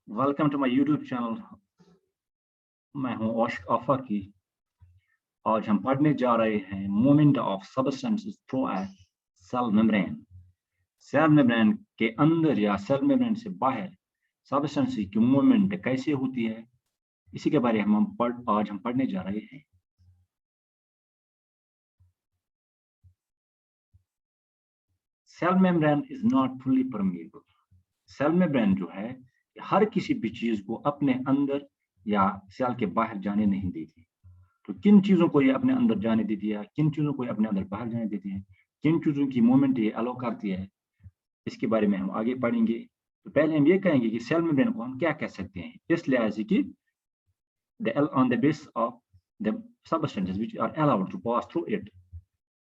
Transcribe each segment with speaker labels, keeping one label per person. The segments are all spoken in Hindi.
Speaker 1: Welcome to my YouTube channel. मैं हूं औशक आफाकी। आज हम पढ़ने जा रहे हैं movement of substances through a cell membrane. Cell membrane के अंदर या सेल मेम्ब्रेन से बाहर सब्सटेंसेस की मूवमेंट कैसे होती है, इसी के बारे में आज हम पढ़ने जा रहे हैं। Cell membrane is not fully permeable. Cell membrane जो है हर किसी भी चीज को अपने अंदर या सेल के बाहर जाने नहीं देती। तो किन चीजों को ये अपने अंदर जाने देती है, किन चीजों को ये अपने अंदर बाहर जाने देती है, किन चीजों की मूवमेंट ये अलाउ करती है, इसके बारे में हम आगे पढ़ेंगे। तो पहले हम ये कहेंगे कि सेल मेम्ब्रेन को हम क्या कह सकते हैं, इस लिहाज से कि on the base of the substances which are allowed to pass through it.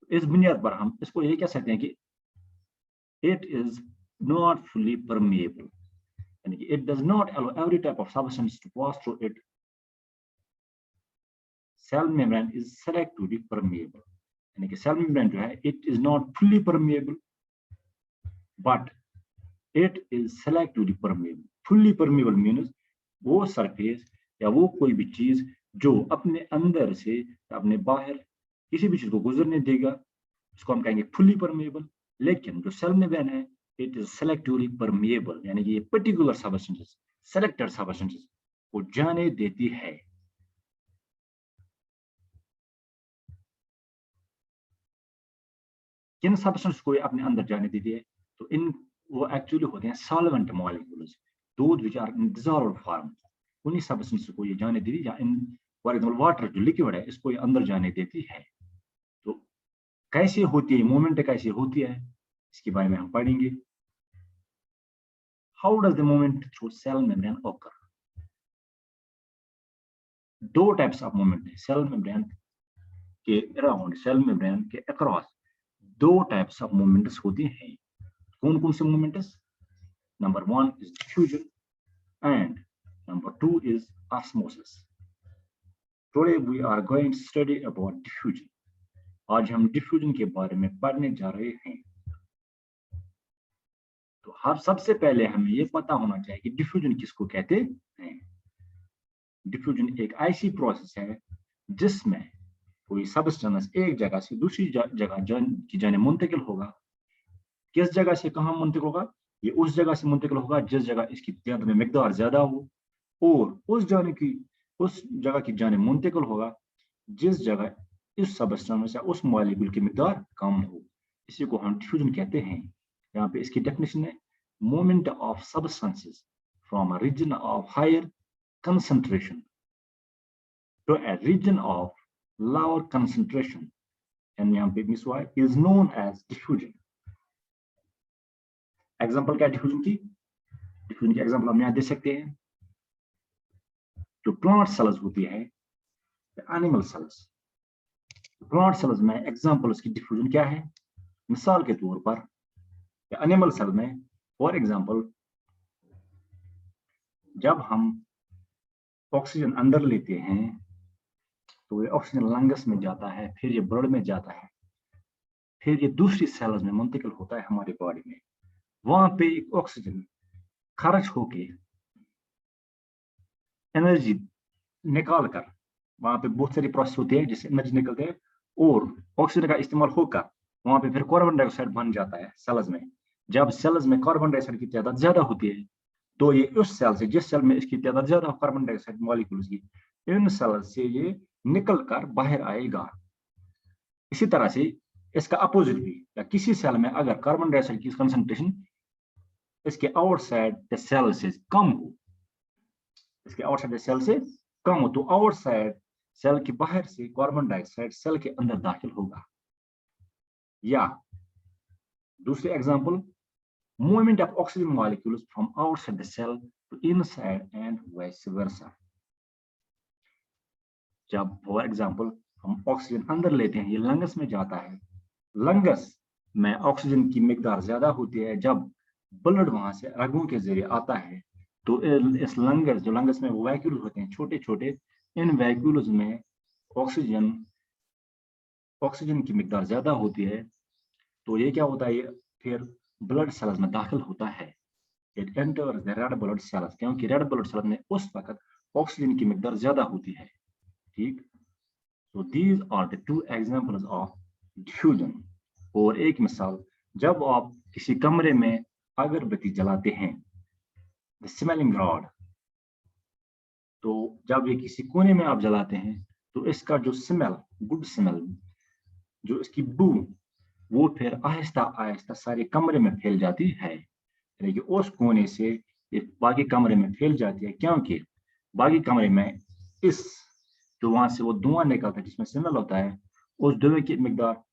Speaker 1: इस बुनियाद पर हम इसको ये कह सकते हैं कि it is not fully permeable, यानी कि it does not allow every type of substance to pass through it. Cell membrane is selectively permeable, यानी कि सेल मेम्ब्रेन जो है it is not fully permeable but it is selectively permeable. Fully permeable means वो सरफेस या वो कोई भी चीज जो अपने अंदर से अपने बाहर किसी भी चीज को गुजरने देगा, उसको हम कहेंगे फुल्ली परमिएबल। लेकिन जो सेल मेम्ब्रेन है इट इज सेलेक्टिवली परमिएबल, यानी कि ये पर्टिकुलर सब्सटेंसेस, सेलेक्टेड सब्सटेंसेस को जाने देती है। किन सब्सटेंस को अपने अंदर जाने देती है? तो इन वो एक्चुअली होते हैं सॉल्वेंट मॉलिक्यूल्स, दूध which are in dissolved form. उन्हीं सब्सटेंस को ये जाने देती है, या इन फॉर एग्जांपल वाटर जो लिक्विड है इसको ये अंदर जाने देती है। तो कैसे होती है मूवमेंट, कैसे होती है, इसके बारे में हम पढ़ेंगे। How does the movement through cell membrane occur? दो टाइप्स ऑफ मूवमेंट है सेल मेम्ब्रेन के अराउंड, सेल मेम्ब्रेन के अक्रॉस दो टाइप्स ऑफ मूवमेंट्स होती हैं। कौन कौन से movements? Number 1 is diffusion and number 2 is osmosis. Today we are going to study about diffusion. आज हम डिफ्यूजन के बारे में पढ़ने जा रहे हैं। तो हम सबसे पहले हमें ये पता होना चाहिए कि डिफ्यूजन किसको कहते हैं। डिफ्यूजन एक ऐसी प्रोसेस है जिसमें कोई सब्सटेंस एक जगह से दूसरी जगह की जाने मुंतकिल होगा। किस जगह से कहां मुंतकिल होगा? ये उस जगह से मुंतकिल होगा जिस जगह इसकी तादाद में मिकदार ज्यादा हो, और उस जगह की जाने मुंतकिल होगा जिस जगह इस सब्सटेंस या उस मॉलिक्यूल की मिकदार कम हो। इसी को हम डिफ्यूजन कहते हैं। यहाँ पे इसकी डेफिनेशन है movement of substances from a region of higher concentration to a region of lower concentration, and यहाँ पे मिस हुआ है, is known as diffusion. Example क्या डिफ्यूजन की? डिफ्यूजन की एग्जांपल हम यहाँ दे सकते हैं। जो प्लांट सेल्स होती है, एनिमल सेल्स, प्लांट सेल्स में एग्जांपल उसकी डिफ्यूजन क्या है? मिसाल के तौर पर एनिमल सेल में फॉर एग्जांपल जब हम ऑक्सीजन अंदर लेते हैं तो ये ऑक्सीजन लंग्स में जाता है, फिर ये ब्लड में जाता है, फिर ये दूसरी सेल्स में मुंतकिल होता है हमारी बॉडी में। वहां पे एक ऑक्सीजन खर्च होके एनर्जी निकाल कर, वहां पे बहुत सारी प्रोसेस होती है जिससे एनर्जी निकलते हैं, और ऑक्सीजन का इस्तेमाल होकर वहां पे फिर कार्बन डाइऑक्साइड बन जाता है सेल्स में। जब सेल्स में कार्बन डाइऑक्साइड की तादाद ज्यादा होती है तो ये उस सेल से, जिस सेल में इसकी तादाद ज्यादा कार्बन डाइऑक्साइड मॉलिक्यूल्स की, इन सेल से ये निकल कर बाहर आएगा। इसी तरह से इसका अपोजिट भी, या किसी सेल में अगर कार्बन डाइऑक्साइड की कंसंट्रेशन इसके आउटसाइड द सेल से कम हो, इसके आउटसाइड सेल से कम हो, तो आउटसाइड सेल के बाहर से कार्बन डाइऑक्साइड सेल के अंदर दाखिल होगा। या दूसरे example, movement of oxygen molecules from outside the cell to inside and vice versa. जब फॉर एग्जांपल हम ऑक्सीजन अंदर लेते हैं, ये लंग्स में जाता है, लंग्स में ऑक्सीजन की मिकदार ज्यादा होती है, जब ब्लड वहां से रगों के जरिए आता है तो इस लंग्स, जो लंग्स में वैक्यूल होते हैं छोटे छोटे, इन वैक्यूल्स में ऑक्सीजन की मिकदार ज्यादा होती है। तो ये क्या होता है, ये फिर ब्लड सेल्स में दाखिल होता है। It enters the red blood cells, क्योंकि रेड ब्लड सेल्स में उस वक्त ऑक्सीजन की मिकदार ज्यादा होती है, ठीक। तो these are the two examples of diffusion. और एक मिसाल, जब आप किसी कमरे में अगरबत्ती जलाते हैं, द स्मेलिंग रॉड, तो जब ये किसी कोने में आप जलाते हैं तो इसका जो स्मेल, गुड स्मेल, जो इसकी बू, वो फिर आहिस्ता आहिस्ता सारे कमरे में फैल जाती है, यानी कि उस कोने से ये बाकी कमरे में फैल जाती है, क्योंकि बाकी कमरे में इस जो वहां से वो धुआं निकलता है जिसमें स्मेल होता है, उस धुएं की मिकदार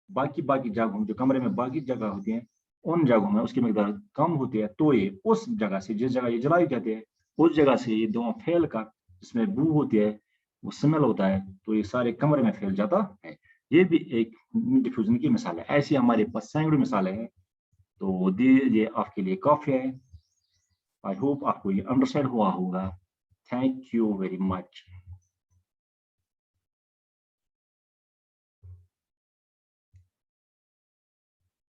Speaker 1: बाकी बाकी जगहों, जो कमरे में बाकी जगह होती है, उन जगहों में उसकी मिकदार कम होती है। तो ये उस जगह से, जिस जगह ये जलाई जाती है, उस जगह से ये धुआं फैल कर, जिसमें बू होती है, वो स्मेल होता है, तो ये सारे कमरे में फैल जाता है। ये भी एक डिफ्यूजन की मिसाल है। ऐसी हमारे पास सैकड़ों मिसालें हैं। तो ये आपके लिए काफी है। आई होप आपको ये अंडरस्टैंड हुआ होगा। Thank you very much.